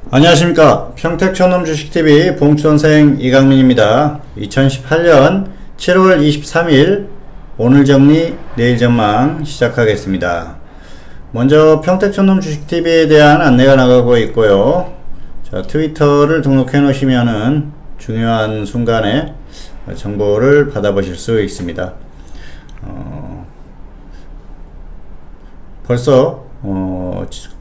안녕하십니까. 평택촌놈 주식TV 봉추선생 이강민입니다. 2018년 7월 23일 오늘 정리 내일 전망 시작하겠습니다. 먼저 평택촌놈 주식TV에 대한 안내가 나가고 있고요. 자, 트위터를 등록해 놓으시면은 중요한 순간에 정보를 받아보실 수 있습니다. 벌써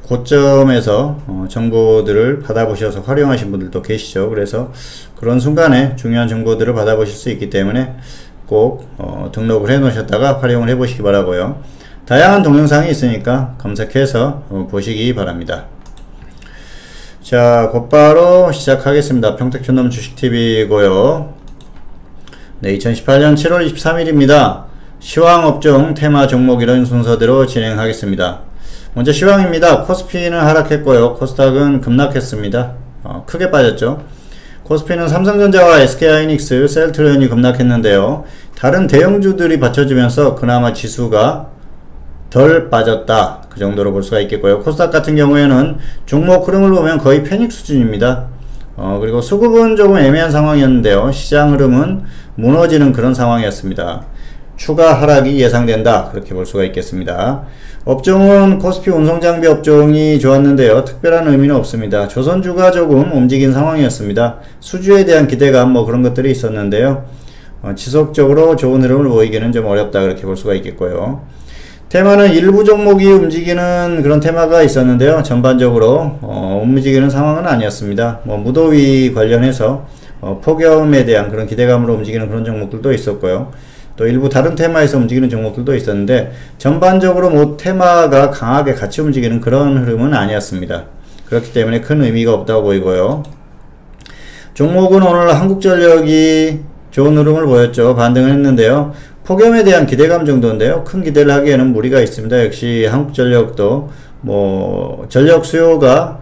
고점에서 정보들을 받아보셔서 활용하신 분들도 계시죠. 그래서 그런 순간에 중요한 정보들을 받아보실 수 있기 때문에 꼭 등록을 해 놓으셨다가 활용을 해 보시기 바라고요. 다양한 동영상이 있으니까 검색해서 보시기 바랍니다. 자, 곧바로 시작하겠습니다. 평택촌놈 주식TV고요. 네, 2018년 7월 23일입니다. 시황업종 테마 종목 이런 순서대로 진행하겠습니다. 먼저 시황입니다. 코스피는 하락했고요. 코스닥은 급락했습니다. 크게 빠졌죠. 코스피는 삼성전자와 SK하이닉스, 셀트리온이 급락했는데요. 다른 대형주들이 받쳐주면서 그나마 지수가 덜 빠졌다, 그 정도로 볼 수가 있겠고요. 코스닥 같은 경우에는 종목 흐름을 보면 거의 패닉 수준입니다. 그리고 수급은 조금 애매한 상황이었는데요. 시장 흐름은 무너지는 그런 상황이었습니다. 추가 하락이 예상된다, 그렇게 볼 수가 있겠습니다. 업종은 코스피 운송장비 업종이 좋았는데요. 특별한 의미는 없습니다. 조선주가 조금 움직인 상황이었습니다. 수주에 대한 기대감 그런 것들이 있었는데요. 지속적으로 좋은 흐름을 보이기는 좀 어렵다, 그렇게 볼 수가 있겠고요. 테마는 일부 종목이 움직이는 그런 테마가 있었는데요. 전반적으로 움직이는 상황은 아니었습니다. 무더위 관련해서 폭염에 대한 그런 기대감으로 움직이는 그런 종목들도 있었고요. 또 일부 다른 테마에서 움직이는 종목들도 있었는데 전반적으로 테마가 강하게 같이 움직이는 그런 흐름은 아니었습니다. 그렇기 때문에 큰 의미가 없다고 보이고요. 종목은 오늘 한국전력이 좋은 흐름을 보였죠. 반등을 했는데요. 폭염에 대한 기대감 정도인데요. 큰 기대를 하기에는 무리가 있습니다. 역시 한국전력도 전력 수요가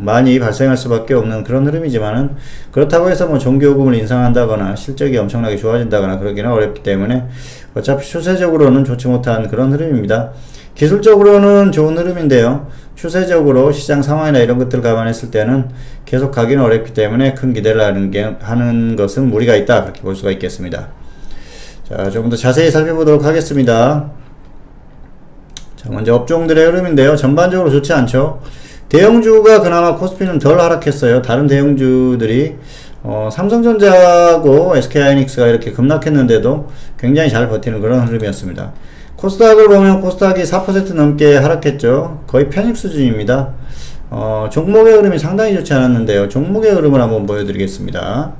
많이 발생할 수밖에 없는 그런 흐름이지만은, 그렇다고 해서 전기요금을 인상한다거나 실적이 엄청나게 좋아진다거나 그러기는 어렵기 때문에 어차피 추세적으로는 좋지 못한 그런 흐름입니다. 기술적으로는 좋은 흐름인데요. 추세적으로 시장 상황이나 이런 것들을 감안했을 때는 계속 가기는 어렵기 때문에 큰 기대를 하는 것은 무리가 있다, 그렇게 볼 수가 있겠습니다. 자, 조금 더 자세히 살펴보도록 하겠습니다. 자, 먼저 업종들의 흐름인데요. 전반적으로 좋지 않죠. 대형주가 그나마 코스피는 덜 하락했어요. 다른 대형주들이 삼성전자하고 SK하이닉스가 이렇게 급락했는데도 굉장히 잘 버티는 그런 흐름이었습니다. 코스닥을 보면 코스닥이 4% 넘게 하락했죠. 거의 패닉 수준입니다. 종목의 흐름이 상당히 좋지 않았는데요. 종목의 흐름을 한번 보여드리겠습니다.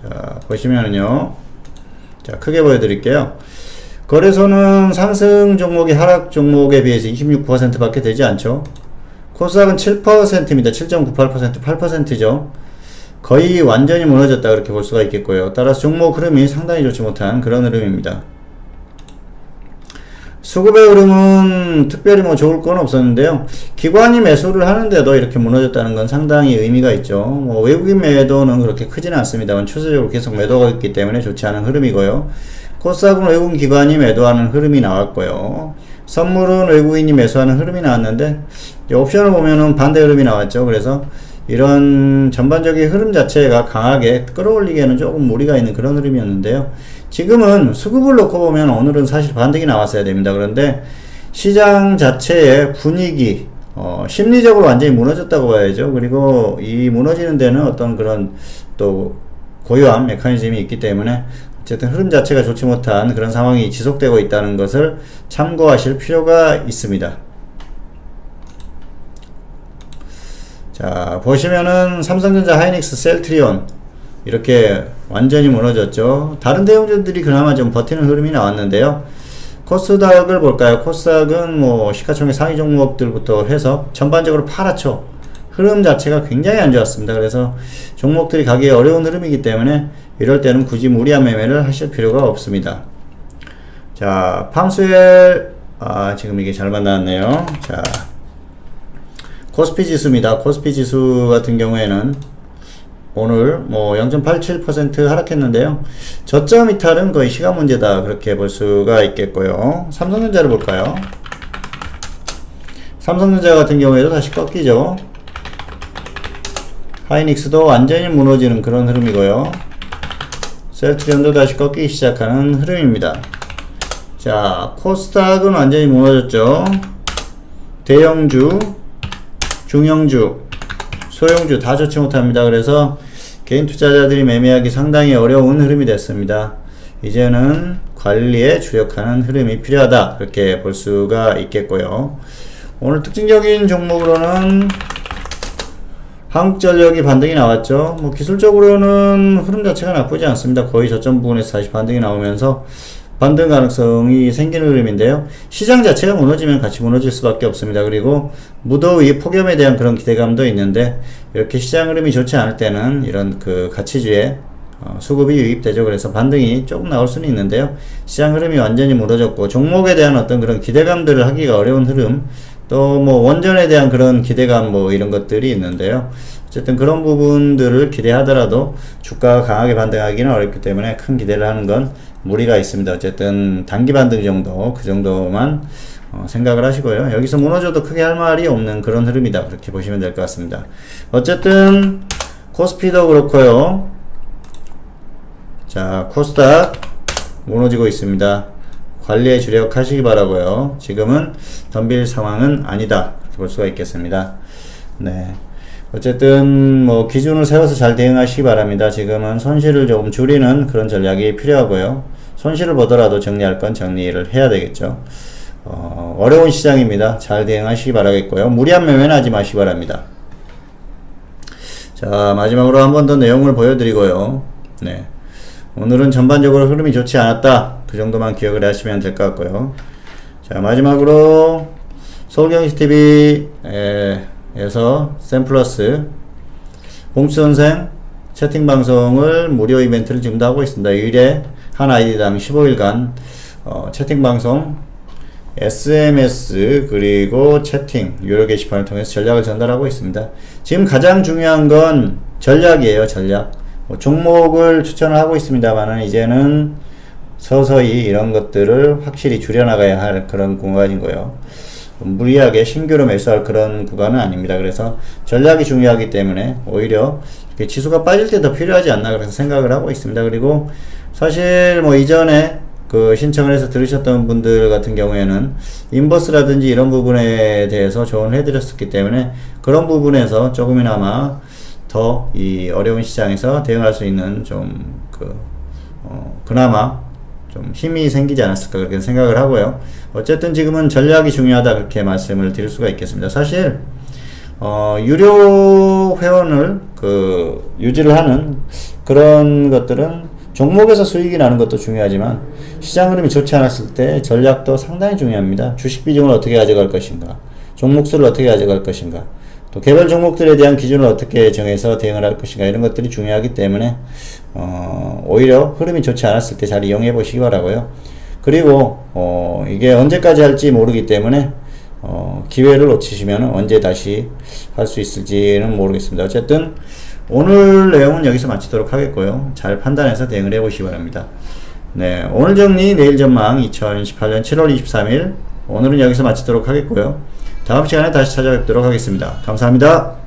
자, 보시면은요. 자, 크게 보여드릴게요. 거래소는 상승 종목이 하락 종목에 비해서 26% 밖에 되지 않죠. 코스닥은 7%입니다. 7.98%, 8%죠. 거의 완전히 무너졌다, 그렇게 볼 수가 있겠고요. 따라서 종목 흐름이 상당히 좋지 못한 그런 흐름입니다. 수급의 흐름은 특별히 좋을 건 없었는데요. 기관이 매수를 하는데도 이렇게 무너졌다는 건 상당히 의미가 있죠. 외국인 매도는 그렇게 크지는 않습니다만 추세적으로 계속 매도가 있기 때문에 좋지 않은 흐름이고요. 코스닥은 외국인 기관이 매도하는 흐름이 나왔고요. 선물은 외국인이 매수하는 흐름이 나왔는데, 옵션을 보면은 반대 흐름이 나왔죠. 그래서 이런 전반적인 흐름 자체가 강하게 끌어올리기에는 조금 무리가 있는 그런 흐름이었는데요. 지금은 수급을 놓고 보면 오늘은 사실 반등이 나왔어야 됩니다. 그런데 시장 자체의 분위기, 심리적으로 완전히 무너졌다고 봐야죠. 그리고 이 무너지는 데는 어떤 그런 또 고유한 메커니즘이 있기 때문에 어쨌든 흐름 자체가 좋지 못한 그런 상황이 지속되고 있다는 것을 참고하실 필요가 있습니다. 자, 보시면은 삼성전자, 하이닉스, 셀트리온 이렇게 완전히 무너졌죠. 다른 대형주들이 그나마 좀 버티는 흐름이 나왔는데요. 코스닥을 볼까요? 코스닥은 시가총액 상위 종목들부터 해서 전반적으로 파랗죠. 흐름 자체가 굉장히 안 좋았습니다. 그래서 종목들이 가기 어려운 흐름이기 때문에 이럴 때는 굳이 무리한 매매를 하실 필요가 없습니다. 자, 팜스웰, 지금 이게 잘만 나왔네요. 자, 코스피 지수입니다. 코스피 지수 같은 경우에는 오늘 0.87% 하락했는데요. 저점 이탈은 거의 시간 문제다, 그렇게 볼 수가 있겠고요. 삼성전자를 볼까요? 삼성전자 같은 경우에도 다시 꺾이죠. 하이닉스도 완전히 무너지는 그런 흐름이고요. 셀트리온도 다시 꺾이기 시작하는 흐름입니다. 자, 코스닥은 완전히 무너졌죠. 대형주, 중형주, 소형주 다 좋지 못합니다. 그래서 개인 투자자들이 매매하기 상당히 어려운 흐름이 됐습니다. 이제는 관리에 주력하는 흐름이 필요하다, 그렇게 볼 수가 있겠고요. 오늘 특징적인 종목으로는 한국전력이 반등이 나왔죠. 뭐 기술적으로는 흐름 자체가 나쁘지 않습니다. 거의 저점 부분에서 다시 반등이 나오면서 반등 가능성이 생기는 흐름인데요. 시장 자체가 무너지면 같이 무너질 수밖에 없습니다. 그리고 무더위 폭염에 대한 그런 기대감도 있는데, 이렇게 시장 흐름이 좋지 않을 때는 이런 그 가치주에 수급이 유입되죠. 그래서 반등이 조금 나올 수는 있는데요. 시장 흐름이 완전히 무너졌고 종목에 대한 어떤 그런 기대감들을 하기가 어려운 흐름, 또 뭐 원전에 대한 그런 기대감 뭐 이런 것들이 있는데요. 어쨌든 그런 부분들을 기대하더라도 주가가 강하게 반등하기는 어렵기 때문에 큰 기대를 하는 건 무리가 있습니다. 어쨌든 단기 반등 정도, 그 정도만 생각을 하시고요. 여기서 무너져도 크게 할 말이 없는 그런 흐름이다, 그렇게 보시면 될 것 같습니다. 어쨌든 코스피도 그렇고요. 자, 코스닥 무너지고 있습니다. 관리에 주력하시기 바라고요. 지금은 덤빌 상황은 아니다, 그렇게 볼 수가 있겠습니다. 네. 어쨌든 뭐 기준을 세워서 잘 대응하시기 바랍니다. 지금은 손실을 조금 줄이는 그런 전략이 필요하고요. 손실을 보더라도 정리할 건 정리를 해야 되겠죠. 어려운 시장입니다. 잘 대응하시기 바라겠고요. 무리한 매매는 하지 마시기 바랍니다. 자, 마지막으로 한 번 더 내용을 보여드리고요. 네. 오늘은 전반적으로 흐름이 좋지 않았다, 그 정도만 기억을 하시면 될 것 같고요. 자, 마지막으로 서울경제TV에서 샘플러스 공수선생 채팅방송을 무료 이벤트를 지금도 하고 있습니다. 1회 한 아이디당 15일간 채팅방송, SMS 그리고 채팅 유료 게시판을 통해서 전략을 전달하고 있습니다. 지금 가장 중요한 건 전략이에요. 전략. 종목을 추천을 하고 있습니다만은 이제는 서서히 이런 것들을 확실히 줄여나가야 할 그런 구간인 거예요. 무리하게 신규로 매수할 그런 구간은 아닙니다. 그래서 전략이 중요하기 때문에 오히려 지수가 빠질 때 더 필요하지 않나, 그래서 생각을 하고 있습니다. 그리고 사실 뭐 이전에 그 신청을 해서 들으셨던 분들 같은 경우에는 인버스라든지 이런 부분에 대해서 조언을 해드렸었기 때문에 그런 부분에서 조금이나마 더 이 어려운 시장에서 대응할 수 있는 좀 그나마 좀 힘이 생기지 않았을까, 그렇게 생각을 하고요. 어쨌든 지금은 전략이 중요하다, 그렇게 말씀을 드릴 수가 있겠습니다. 사실 유료 회원을 유지를 하는 그런 것들은 종목에서 수익이 나는 것도 중요하지만 시장 흐름이 좋지 않았을 때 전략도 상당히 중요합니다. 주식 비중을 어떻게 가져갈 것인가, 종목수를 어떻게 가져갈 것인가, 또 개별 종목들에 대한 기준을 어떻게 정해서 대응을 할 것인가, 이런 것들이 중요하기 때문에 오히려 흐름이 좋지 않았을 때 잘 이용해 보시기 바라고요. 그리고 이게 언제까지 할지 모르기 때문에 기회를 놓치시면 언제 다시 할 수 있을지는 모르겠습니다. 어쨌든 오늘 내용은 여기서 마치도록 하겠고요. 잘 판단해서 대응을 해 보시기 바랍니다. 네, 오늘 정리 내일 전망 2018년 7월 23일 오늘은 여기서 마치도록 하겠고요. 다음 시간에 다시 찾아뵙도록 하겠습니다. 감사합니다.